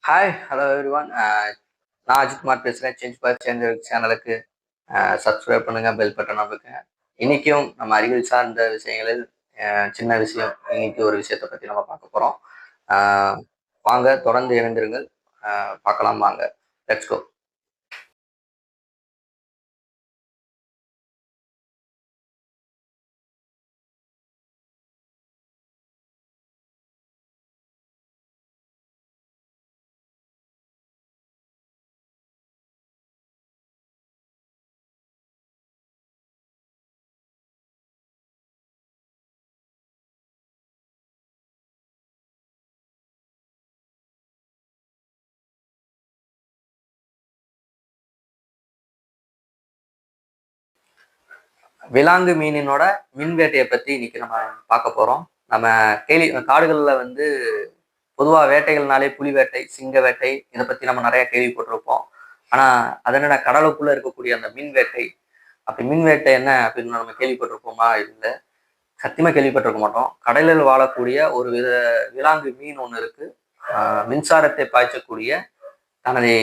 Hi hello everyone. நான் அஜித்குமார் பேசுகிறேன். Change பாய் சேனலுக்கு சப்ஸ்கிரைப் பண்ணுங்க, பெல் பட்டன் அமைக்குங்க. இன்னைக்கும் நம்ம அறிவியல் சார்ந்த விஷயங்களில் சின்ன விஷயம். இன்னைக்கு ஒரு விஷயத்தை பற்றி நம்ம பார்க்க போகிறோம். வாங்க தொடர்ந்து இணைந்திருங்கள். பார்க்கலாம் வாங்க. Let's go. விலாங்கு மீனினோட மின்வேட்டையை பற்றி இன்னைக்கு நம்ம பார்க்க போகிறோம். நம்ம காடுகளில் வந்து பொதுவாக வேட்டைகள்னாலே புலி வேட்டை, சிங்க வேட்டை, இதை பற்றி நம்ம நிறைய கேள்விப்பட்டிருப்போம். ஆனால் அதனோட கடலுக்குள்ளே இருக்கக்கூடிய அந்த மின் வேட்டை, அப்படி மின் வேட்டை என்ன அப்படின்னு நம்ம கேள்விப்பட்டிருப்போமா? இல்லை, சத்தியமா கேள்விப்பட்டிருக்க மாட்டோம். கடலில் வாழக்கூடிய ஒரு விலாங்கு மீன் ஒன்று இருக்கு. மின்சாரத்தை பாய்ச்சக்கூடிய தனது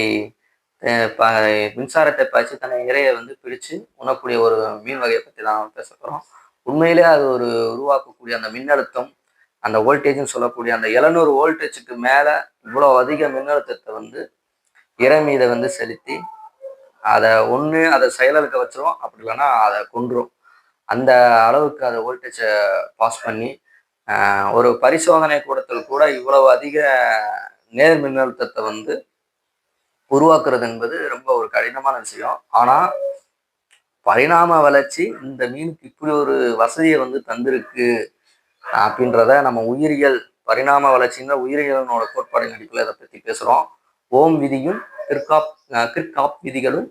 மின்சாரத்தை பாய்ச்சி தன்னை இறையை வந்து பிடிச்சு உண்ணக்கூடிய ஒரு மீன் வகையை பற்றி தான் பேச போகிறோம். உண்மையிலே அது உருவாக்கக்கூடிய அந்த மின்னழுத்தம், அந்த வோல்டேஜ்னு சொல்லக்கூடிய அந்த 700 வோல்டேஜுக்கு மேலே இவ்வளோ அதிக மின்னழுத்தத்தை வந்து இறை மீதை வந்து செலுத்தி அதை செயலுக்க வச்சிரும், அப்படி இல்லைன்னா அதை கொன்றும். அந்த அளவுக்கு அதை வோல்டேஜை பாஸ் பண்ணி ஒரு பரிசோதனை கூடத்தில் கூட இவ்வளவு அதிக நேர் மின்னழுத்தத்தை வந்து உருவாக்குறது என்பது ரொம்ப ஒரு கடினமான விஷயம். ஆனா பரிணாம வளர்ச்சி இந்த மீனுக்கு இப்படி ஒரு வசதியை வந்து தந்திருக்கு அப்படின்றத நம்ம உயிரியல் பரிணாம வளர்ச்சின்ற உயிரியலனோட கோட்பாடு அடிப்பில் இதை பற்றி பேசுகிறோம். ஓம் விதியும் கிர்காப் விதிகளும்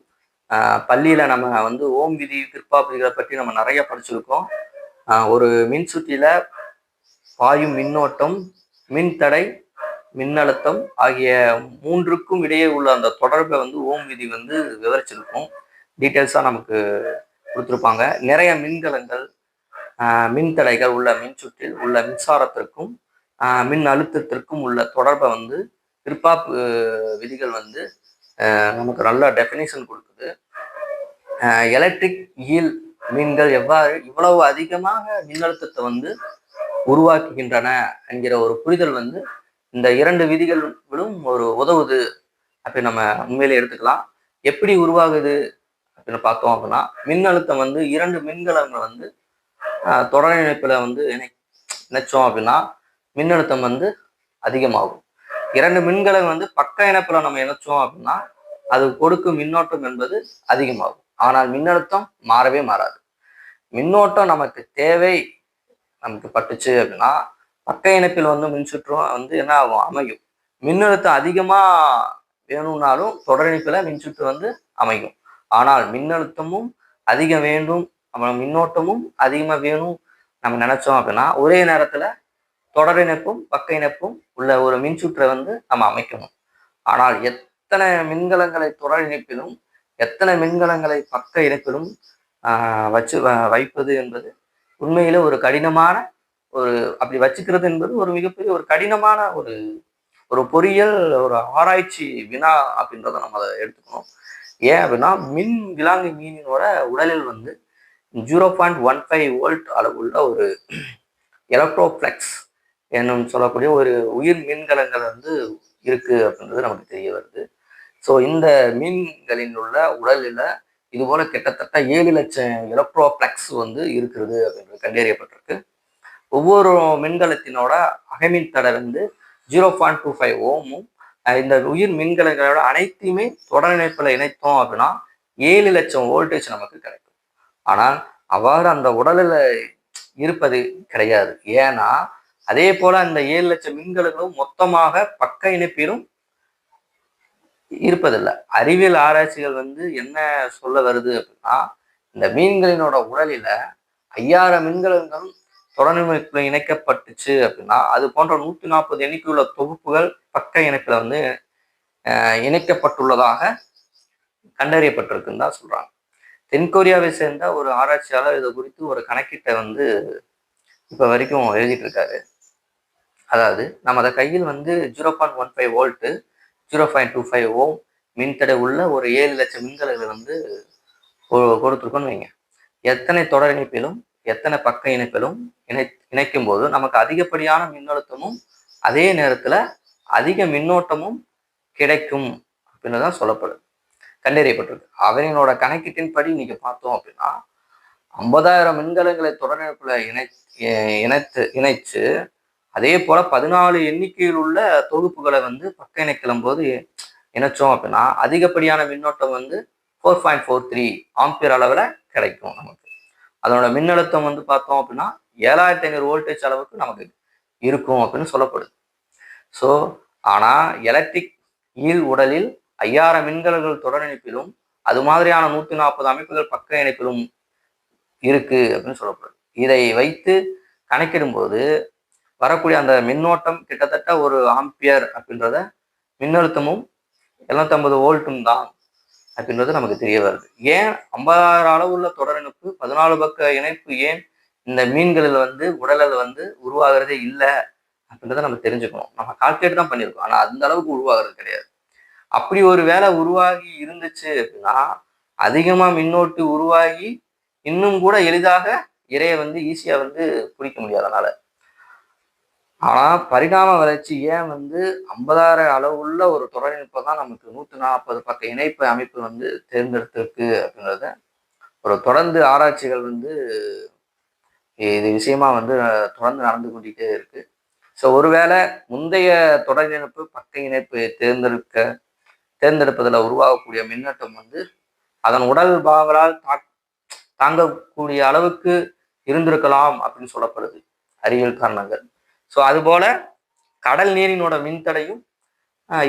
பள்ளியில நம்ம வந்து ஓம் விதி கிர்காப் விதிகளை பற்றி நம்ம நிறைய படிச்சிருக்கோம். ஒரு மின்சுற்றில பாயும் மின்னோட்டம், மின்தடை, மின்னழுத்தம் ஆகிய மூன்றுக்கும் இடையே உள்ள அந்த தொடர்பை வந்து ஓம் விதி வந்து விவரிச்சிருக்கும். டீட்டெயில்ஸாக நமக்கு கொடுத்துருப்பாங்க. நிறைய மின்கலங்கள், மின்தடைகள் உள்ள மின்சுற்றில் உள்ள மின்சாரத்திற்கும் மின் அழுத்தத்திற்கும் உள்ள தொடர்பை வந்து கிர்பாப் விதிகள் வந்து நமக்கு நல்ல டெஃபினேஷன் கொடுக்குது. எலக்ட்ரிக் ஈல் மீன்கள் எவ்வாறு இவ்வளவு அதிகமாக மின்னழுத்தத்தை வந்து உருவாக்குகின்றன என்கிற ஒரு புரிதல் வந்து இந்த 2 விதிகளும் ஒரு உதவுது அப்படின்னு நம்ம உண்மையிலே எடுத்துக்கலாம். எப்படி உருவாகுது அப்படின்னு பார்த்தோம் அப்படின்னா, மின்னழுத்தம் வந்து 2 மின்கலங்கள் வந்து தொடர் இணைப்புல வந்து இணைச்சோம் அப்படின்னா மின்னழுத்தம் வந்து அதிகமாகும். 2 மின்கலங்கள் வந்து பக்க இணைப்புல நம்ம இணைச்சோம் அப்படின்னா அது கொடுக்கும் மின்னோட்டம் என்பது அதிகமாகும். ஆனால் மின்னழுத்தம் மாறவே மாறாது. மின்னோட்டம் நமக்கு தேவை, நமக்கு பட்டுச்சு அப்படின்னா பக்க இணைப்பில் வந்து மின்சுற்றும் வந்து என்ன ஆகும், அமையும். மின்னழுத்தம் அதிகமா வேணும்னாலும் தொடர் இணைப்புல மின்சுற்று வந்து அமையும். ஆனால் மின்னழுத்தமும் அதிகம் வேண்டும், அப்புறம் மின்னோட்டமும் அதிகமா வேணும் நம்ம நினைச்சோம் அப்படின்னா ஒரே நேரத்துல தொடர் இணைப்பும் பக்க இணைப்பும் உள்ள ஒரு மின்சுற்றை வந்து நம்ம அமைக்கணும். ஆனால் எத்தனை மின்கலங்களை தொடர் இணைப்பிலும் எத்தனை மின்கலங்களை பக்க இணைப்பிலும் வைப்பது என்பது உண்மையில ஒரு கடினமான அப்படி வச்சுக்கிறது என்பது ஒரு மிகப்பெரிய ஒரு கடினமான ஒரு பொறியியல் ஒரு ஆராய்ச்சி வினா அப்படின்றத நம்ம அதை எடுத்துக்கணும். ஏன் அப்படின்னா விலாங்கு மீனினோட உடலில் வந்து 0.15 வோல்ட் அளவுள்ள ஒரு எலக்ட்ரோஃப்ளெக்ஸ் என்னும் சொல்லக்கூடிய ஒரு உயிர் மின்கலங்கள் வந்து இருக்கு அப்படின்றது நமக்கு தெரிய வருது. ஸோ இந்த மீன்களின் உள்ள உடலில் இது போல கிட்டத்தட்ட 7 லட்சம் எலக்ட்ரோஃப்ளெக்ஸ் வந்து இருக்கிறது அப்படின்றது கண்டறியப்பட்டிருக்கு. ஒவ்வொரு மின்கலத்தினோட அகமின் தடை வந்து 0.25 ஓமும். இந்த உயிர் மின்கலங்களோட அனைத்தையுமே தொடர் இணைப்புல இணைத்தோம் அப்படின்னா 7 லட்சம் வோல்டேஜ் நமக்கு கிடைக்கும். ஆனால் அவ்வாறு அந்த உடலில் இருப்பது கிடையாது. ஏன்னா அதே போல அந்த 7 லட்சம் மின்கலங்களும் மொத்தமாக பக்க இணைப்பிலும் இருப்பதில்லை. அறிவியல் ஆராய்ச்சிகள் வந்து என்ன சொல்ல வருது அப்படின்னா, இந்த மீன்களினோட உடலில 5000 மின்கலங்களும் தொடர்நிலைப்புல இணைக்கப்பட்டுச்சு அப்படின்னா அது போன்ற 140 எண்ணிக்கையுள்ள தொகுப்புகள் பக்க இணைப்புல வந்து இணைக்கப்பட்டுள்ளதாக கண்டறியப்பட்டிருக்குன்னு தான் சொல்றாங்க. தென்கொரியாவை சேர்ந்த ஒரு ஆராய்ச்சியாளர் இதை குறித்து ஒரு கணக்கீட்டை வந்து இப்ப வரைக்கும் எழுதிட்டு இருக்காரு. அதாவது நம்ம அதை கையில் வந்து 0.15 வோல்ட்டு 0.25 ஓம் மின்தடை உள்ள ஒரு 7 லட்சம் மின்கலங்களை வந்து கொடுத்துருக்கோன்னு வைங்க. எத்தனை தொடர் இணைப்பிலும் எத்தனை பக்க இணைப்பிலும் இணைக்கும் போது நமக்கு அதிகப்படியான மின்னழுத்தமும் அதே நேரத்துல அதிக மின்னோட்டமும் கிடைக்கும் அப்படின்னு தான் சொல்லப்படுது, கண்டறியப்பட்டிருக்கு. அவரினோட கணக்கீட்டின்படி நீங்க பார்த்தோம் அப்படின்னா 50,000 மின்கலங்களை தொடர் இணைப்புல இணைச்சு அதே போல 14 எண்ணிக்கையில் உள்ள தொகுப்புகளை வந்து பக்க இணைக்கிலும் போது இணைச்சோம் அப்படின்னா அதிகப்படியான மின்னோட்டம் வந்து 4.43 ஆம்பியர் அளவுல கிடைக்கும் நமக்கு. அதனோட மின்னழுத்தம் வந்து பார்த்தோம் அப்படின்னா 7,500 வோல்டேஜ் அளவுக்கு நமக்கு இருக்கும் அப்படின்னு சொல்லப்படுது. ஸோ ஆனா எலக்ட்ரிக் ஈல் உடலில் 5000 மின்கலங்கள் தொடர் இணைப்பிலும் அது மாதிரியான 140 அமைப்புகள் பக்க இணைப்பிலும் இருக்கு அப்படின்னு சொல்லப்படுது. இதை வைத்து கணக்கிடும்போது வரக்கூடிய அந்த மின்னோட்டம் கிட்டத்தட்ட ஒரு ஆம்பியர் அப்படின்றத மின்னழுத்தமும் 750 வோல்ட்டும் தான் அப்படின்றது நமக்கு தெரிய வருது. ஏன் 50,000 அளவுள்ள தொடர் இணைப்பு 14 பக்க இணைப்பு ஏன் இந்த மீன்களில் வந்து உடலில் வந்து உருவாகிறதே இல்லை அப்படின்றத நம்ம தெரிஞ்சுக்கணும். நம்ம கால்குலேட் தான் பண்ணியிருக்கோம், ஆனா அந்த அளவுக்கு உருவாகிறது கிடையாது. அப்படி ஒரு வேலை உருவாகி இருந்துச்சு அப்படின்னா அதிகமா மின்னோட்டு உருவாகி இன்னும் கூட எளிதாக இரையை வந்து ஈஸியா வந்து பிடிக்க முடியாதனால. ஆனா பரிணாம வளர்ச்சி ஏன் வந்து 50,000 அளவுள்ள ஒரு தொடர் இணைப்பை தான் நமக்கு 140 பக்க இணைப்பு அமைப்பு வந்து தேர்ந்தெடுத்திருக்கு அப்படின்றத ஒரு தொடர்ந்து ஆராய்ச்சிகள் வந்து இது விஷயமா வந்து தொடர்ந்து நடந்து கொண்டுட்டே இருக்கு. ஸோ ஒருவேளை முந்தைய தொடர் இணைப்பு பக்க இணைப்பு தேர்ந்தெடுப்பதில் உருவாகக்கூடிய மின்னோட்டம் வந்து அதன் உடல் பாகங்களால் தாங்கக்கூடிய அளவுக்கு இருந்திருக்கலாம் அப்படின்னு சொல்லப்படுது அறிவியல் காரணங்கள். ஸோ அதுபோல கடல் நீரினோட மின்தடையும்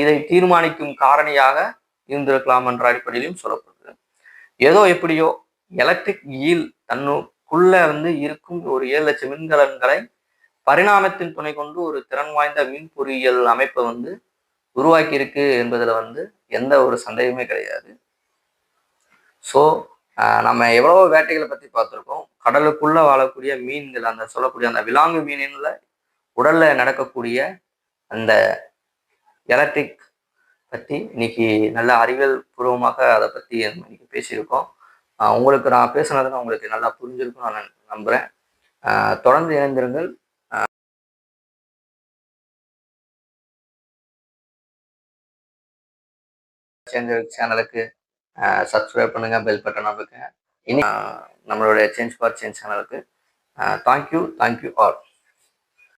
இதை தீர்மானிக்கும் காரணியாக இருந்திருக்கலாம் என்ற அடிப்படையிலும் சொல்லப்படுது. ஏதோ எப்படியோ எலக்ட்ரிக் ஈல் தன்னுக்குள்ள வந்து இருக்கும் ஒரு 7 லட்சம் மின்கலன்களை பரிணாமத்தின் துணை கொண்டு ஒரு திறன் வாய்ந்த மின் பொறியியல் அமைப்பை வந்து உருவாக்கி இருக்கு என்பதுல வந்து எந்த ஒரு சந்தேகமே கிடையாது. ஸோ நம்ம எவ்வளவோ வேட்டைகளை பத்தி பார்த்துருக்கோம். கடலுக்குள்ள வாழக்கூடிய மீன்கள், அந்த சொல்லக்கூடிய அந்த விலாங்கு மீனின்ல உடல்ல நடக்கக்கூடிய அந்த எலக்ட்ரிக் பத்தி இன்னைக்கு நல்ல அறிவியல் பூர்வமாக அதை பத்தி இன்னைக்கு பேசியிருக்கோம். உங்களுக்கு நான் பேசுனதுன்னு உங்களுக்கு நல்லா புரிஞ்சிருக்கும் நான் நம்புறேன். தொடர்ந்து இணைந்திருங்கள். சேனலுக்கு சப்ஸ்கிரைப் பண்ணுங்க, பெல் பட்டன் அமைக்க. இனி நம்மளுடைய சேஞ்ச் ஃபார் சேஞ்ச் சேனலுக்கு தேங்க்யூ ஆல்.